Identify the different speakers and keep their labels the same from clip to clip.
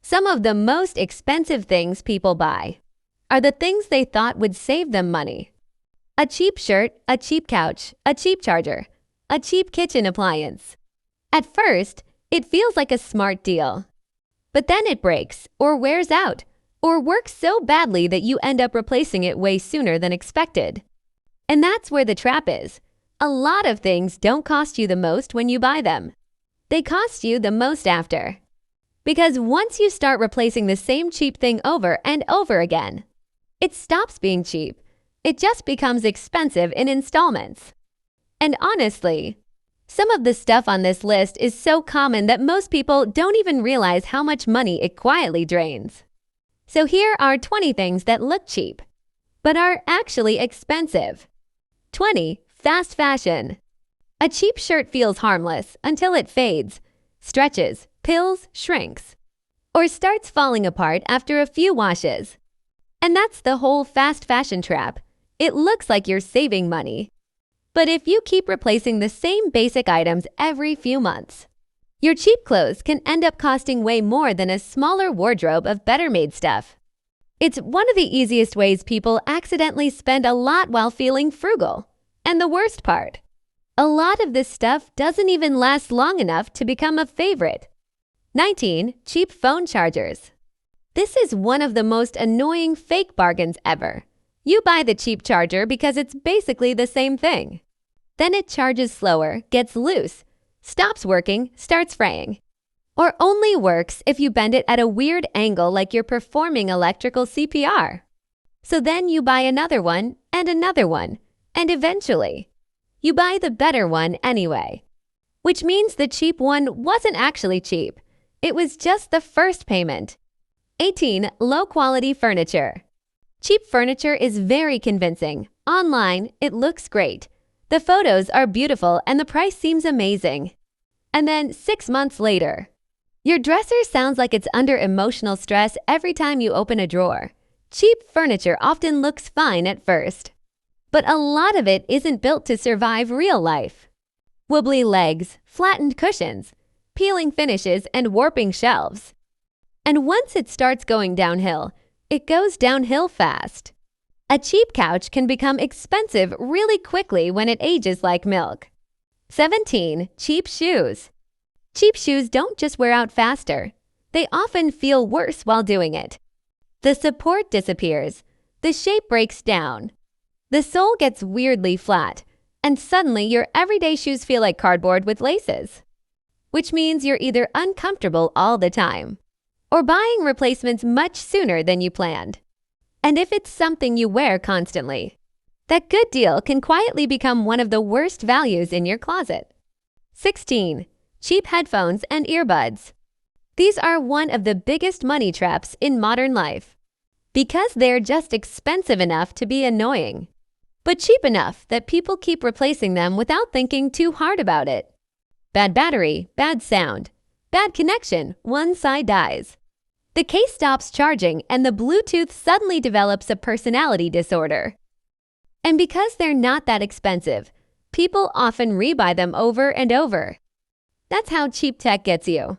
Speaker 1: Some of the most expensive things people buy are the things they thought would save them money. A cheap shirt, a cheap couch, a cheap charger, a cheap kitchen appliance. At first, it feels like a smart deal. But then it breaks, or wears out, or works so badly that you end up replacing it way sooner than expected. And that's where the trap is. A lot of things don't cost you the most when you buy them. They cost you the most after. Because once you start replacing the same cheap thing over and over again, it stops being cheap. It just becomes expensive in installments. And honestly, some of the stuff on this list is so common that most people don't even realize how much money it quietly drains. So here are 20 things that look cheap, but are actually expensive. 20. Fast fashion. A cheap shirt feels harmless until it fades, stretches, pills, shrinks, or starts falling apart after a few washes. And that's the whole fast fashion trap. It looks like you're saving money. But if you keep replacing the same basic items every few months, your cheap clothes can end up costing way more than a smaller wardrobe of better-made stuff. It's one of the easiest ways people accidentally spend a lot while feeling frugal. And the worst part, a lot of this stuff doesn't even last long enough to become a favorite. 19. Cheap phone chargers. This is one of the most annoying fake bargains ever. You buy the cheap charger because it's basically the same thing. Then it charges slower, gets loose, stops working, starts fraying. Or only works if you bend it at a weird angle like you're performing electrical CPR. So then you buy another one, and eventually, you buy the better one anyway. Which means the cheap one wasn't actually cheap. It was just the first payment. 18. Low-quality furniture. Cheap furniture is very convincing. Online, it looks great. The photos are beautiful and the price seems amazing. And then 6 months later, your dresser sounds like it's under emotional stress every time you open a drawer. Cheap furniture often looks fine at first, but a lot of it isn't built to survive real life. Wobbly legs, flattened cushions, peeling finishes, and warping shelves. And once it starts going downhill, it goes downhill fast. A cheap couch can become expensive really quickly when it ages like milk. 17. Cheap shoes. Cheap shoes don't just wear out faster. They often feel worse while doing it. The support disappears. The shape breaks down. The sole gets weirdly flat, and suddenly your everyday shoes feel like cardboard with laces. Which means you're either uncomfortable all the time, or buying replacements much sooner than you planned. And if it's something you wear constantly, that good deal can quietly become one of the worst values in your closet. 16. Cheap headphones and earbuds. These are one of the biggest money traps in modern life, because they're just expensive enough to be annoying, but cheap enough that people keep replacing them without thinking too hard about it. Bad battery, bad sound, bad connection, one side dies. The case stops charging and the Bluetooth suddenly develops a personality disorder. And because they're not that expensive, people often rebuy them over and over. That's how cheap tech gets you.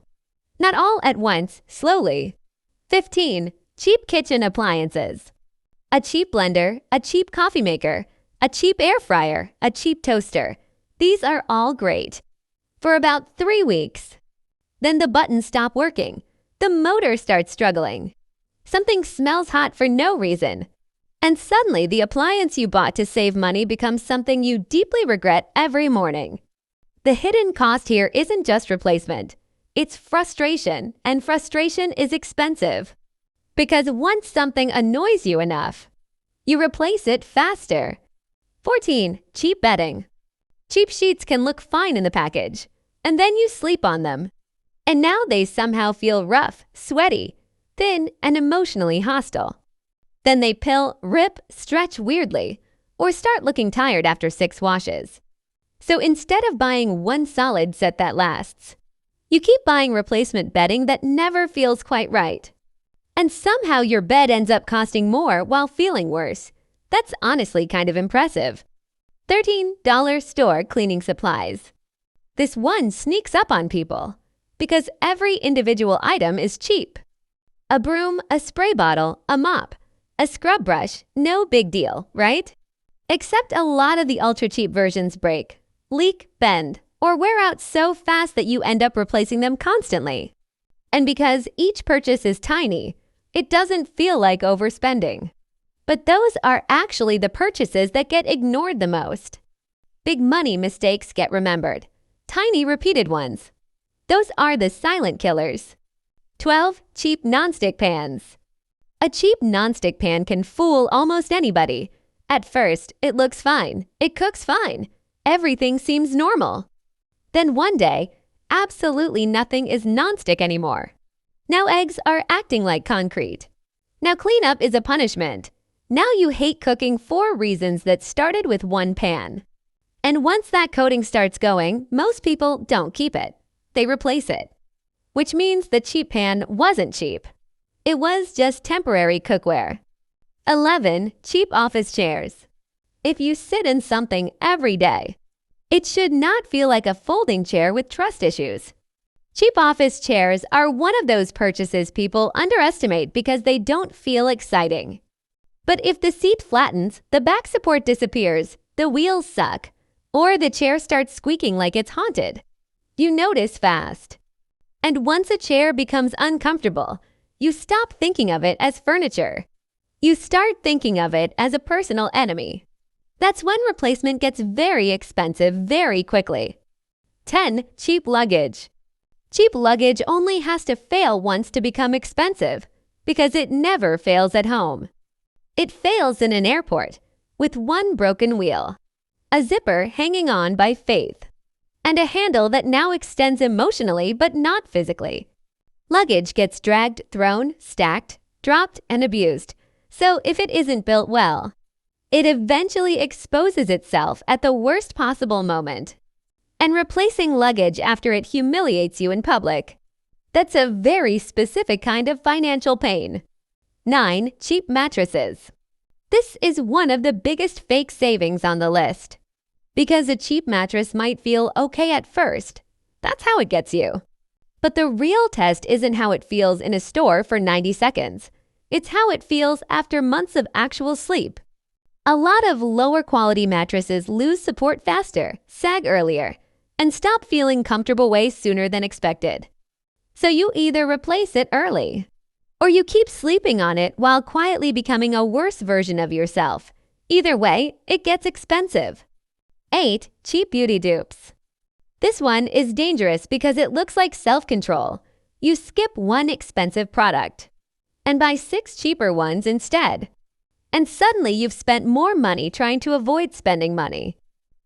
Speaker 1: Not all at once, slowly. 15. Cheap kitchen appliances. A cheap blender, a cheap coffee maker, a cheap air fryer, a cheap toaster. These are all great for about 3 weeks. Then the buttons stop working. The motor starts struggling. Something smells hot for no reason. And suddenly the appliance you bought to save money becomes something you deeply regret every morning. The hidden cost here isn't just replacement. It's frustration, and frustration is expensive. Because once something annoys you enough, you replace it faster. 14. Cheap bedding. Cheap sheets can look fine in the package, and then you sleep on them. And now they somehow feel rough, sweaty, thin, and emotionally hostile. Then they pill, rip, stretch weirdly, or start looking tired after 6 washes. So instead of buying one solid set that lasts, you keep buying replacement bedding that never feels quite right. And somehow your bed ends up costing more while feeling worse. That's honestly kind of impressive. $13 store cleaning supplies. This one sneaks up on people because every individual item is cheap. A broom, a spray bottle, a mop, a scrub brush, no big deal, right? Except a lot of the ultra-cheap versions break, leak, bend, or wear out so fast that you end up replacing them constantly. And because each purchase is tiny, it doesn't feel like overspending. But those are actually the purchases that get ignored the most. Big money mistakes get remembered. Tiny repeated ones. Those are the silent killers. 12. Cheap nonstick pans. A cheap nonstick pan can fool almost anybody. At first, it looks fine. It cooks fine. Everything seems normal. Then one day, absolutely nothing is nonstick anymore. Now eggs are acting like concrete. Now cleanup is a punishment. Now you hate cooking for reasons that started with one pan. And once that coating starts going, most people don't keep it. They replace it. Which means the cheap pan wasn't cheap. It was just temporary cookware. 11. Cheap office chairs. If you sit in something every day, it should not feel like a folding chair with trust issues. Cheap office chairs are one of those purchases people underestimate because they don't feel exciting. But if the seat flattens, the back support disappears, the wheels suck, or the chair starts squeaking like it's haunted, you notice fast. And once a chair becomes uncomfortable, you stop thinking of it as furniture. You start thinking of it as a personal enemy. That's when replacement gets very expensive very quickly. 10. Cheap luggage. Cheap luggage only has to fail once to become expensive, because it never fails at home. It fails in an airport, with one broken wheel, a zipper hanging on by faith, and a handle that now extends emotionally but not physically. Luggage gets dragged, thrown, stacked, dropped, and abused, so if it isn't built well, it eventually exposes itself at the worst possible moment. And replacing luggage after it humiliates you in public, that's a very specific kind of financial pain. 9. Cheap mattresses. This is one of the biggest fake savings on the list. Because a cheap mattress might feel okay at first, that's how it gets you. But the real test isn't how it feels in a store for 90 seconds. It's how it feels after months of actual sleep. A lot of lower quality mattresses lose support faster, sag earlier, and stop feeling comfortable way sooner than expected. So you either replace it early, or you keep sleeping on it while quietly becoming a worse version of yourself. Either way, it gets expensive. 8. Cheap beauty dupes. This one is dangerous because it looks like self-control. You skip one expensive product and buy 6 cheaper ones instead. And suddenly you've spent more money trying to avoid spending money.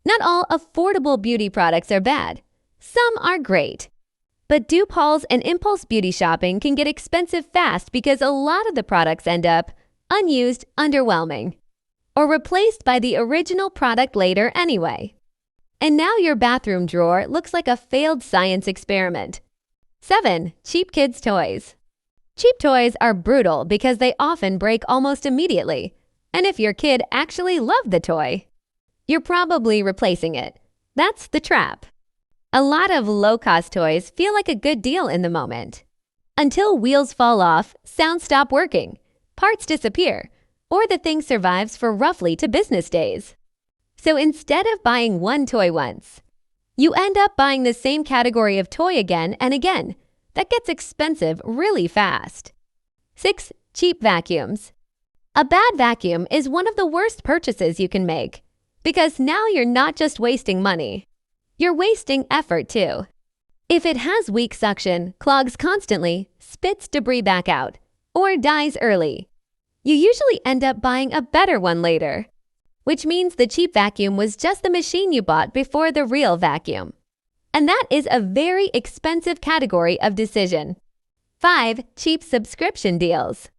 Speaker 1: Not all affordable beauty products are bad. Some are great. But dupe hauls and impulse beauty shopping can get expensive fast because a lot of the products end up unused, underwhelming, or replaced by the original product later anyway. And now your bathroom drawer looks like a failed science experiment. 7. Cheap kids' toys. Cheap toys are brutal because they often break almost immediately. And if your kid actually loved the toy, you're probably replacing it. That's the trap. A lot of low-cost toys feel like a good deal in the moment. Until wheels fall off, sounds stop working, parts disappear, or the thing survives for roughly 2 business days. So instead of buying one toy once, you end up buying the same category of toy again and again. That gets expensive really fast. 6. Cheap vacuums. A bad vacuum is one of the worst purchases you can make because now you're not just wasting money, you're wasting effort too. If it has weak suction, clogs constantly, spits debris back out, or dies early, you usually end up buying a better one later, which means the cheap vacuum was just the machine you bought before the real vacuum. And that is a very expensive category of decision. 5. Cheap subscription deals.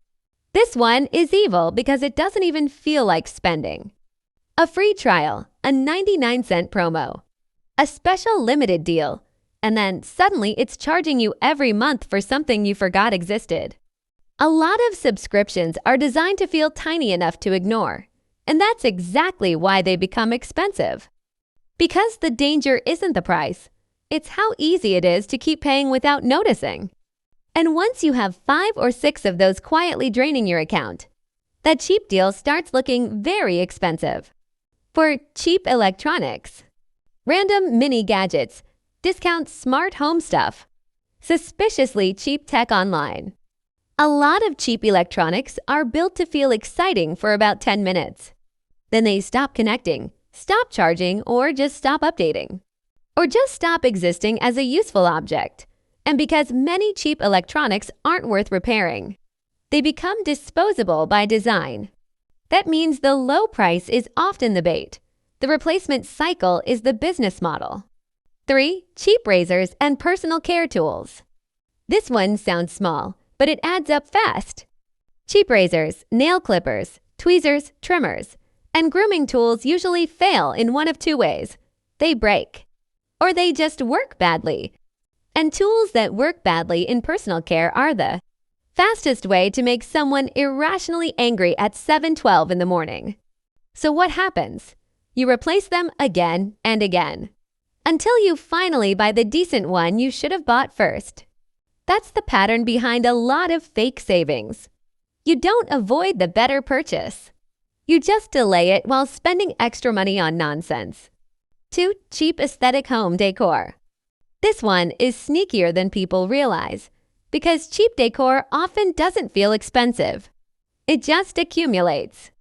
Speaker 1: This one is evil because it doesn't even feel like spending. A free trial, a 99-cent promo, a special limited deal, and then suddenly it's charging you every month for something you forgot existed. A lot of subscriptions are designed to feel tiny enough to ignore, and that's exactly why they become expensive. Because the danger isn't the price, it's how easy it is to keep paying without noticing. And once you have 5 or 6 of those quietly draining your account, that cheap deal starts looking very expensive. For cheap electronics, random mini gadgets, discount smart home stuff, suspiciously cheap tech online. A lot of cheap electronics are built to feel exciting for about 10 minutes. Then they stop connecting, stop charging, or just stop updating. Or just stop existing as a useful object. And because many cheap electronics aren't worth repairing, they become disposable by design. That means the low price is often the bait. The replacement cycle is the business model. 3. Cheap razors and personal care tools. This one sounds small, but it adds up fast. Cheap razors, nail clippers, tweezers, trimmers, and grooming tools usually fail in one of 2 ways. They break, or they just work badly. And tools that work badly in personal care are the fastest way to make someone irrationally angry at 7:12 in the morning. So what happens? You replace them again and again, until you finally buy the decent one you should have bought first. That's the pattern behind a lot of fake savings. You don't avoid the better purchase. You just delay it while spending extra money on nonsense. 2. Cheap aesthetic home decor. This one is sneakier than people realize, because cheap decor often doesn't feel expensive. It just accumulates.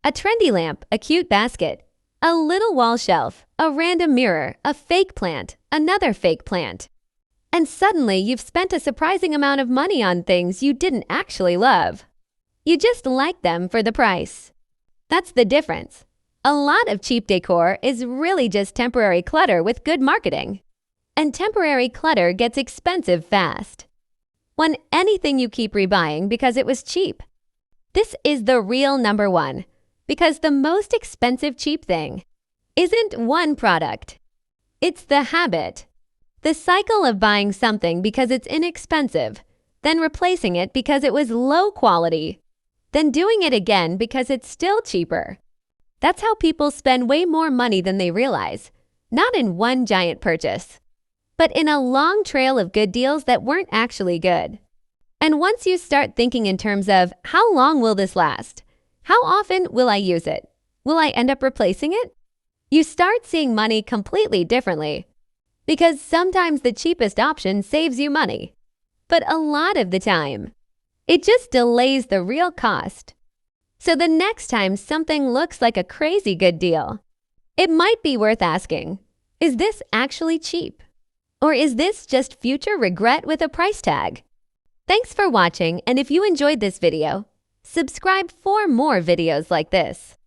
Speaker 1: A trendy lamp, a cute basket, a little wall shelf, a random mirror, a fake plant, another fake plant. And suddenly you've spent a surprising amount of money on things you didn't actually love. You just like them for the price. That's the difference. A lot of cheap decor is really just temporary clutter with good marketing. And temporary clutter gets expensive fast. When anything you keep rebuying because it was cheap. This is the real number one, because the most expensive cheap thing isn't one product. It's the habit. The cycle of buying something because it's inexpensive, then replacing it because it was low quality, then doing it again because it's still cheaper. That's how people spend way more money than they realize, not in one giant purchase, but in a long trail of good deals that weren't actually good. And once you start thinking in terms of, how long will this last? How often will I use it? Will I end up replacing it? You start seeing money completely differently. Because sometimes the cheapest option saves you money. But a lot of the time, it just delays the real cost. So the next time something looks like a crazy good deal, it might be worth asking, is this actually cheap? Or is this just future regret with a price tag? Thanks for watching, and if you enjoyed this video, subscribe for more videos like this.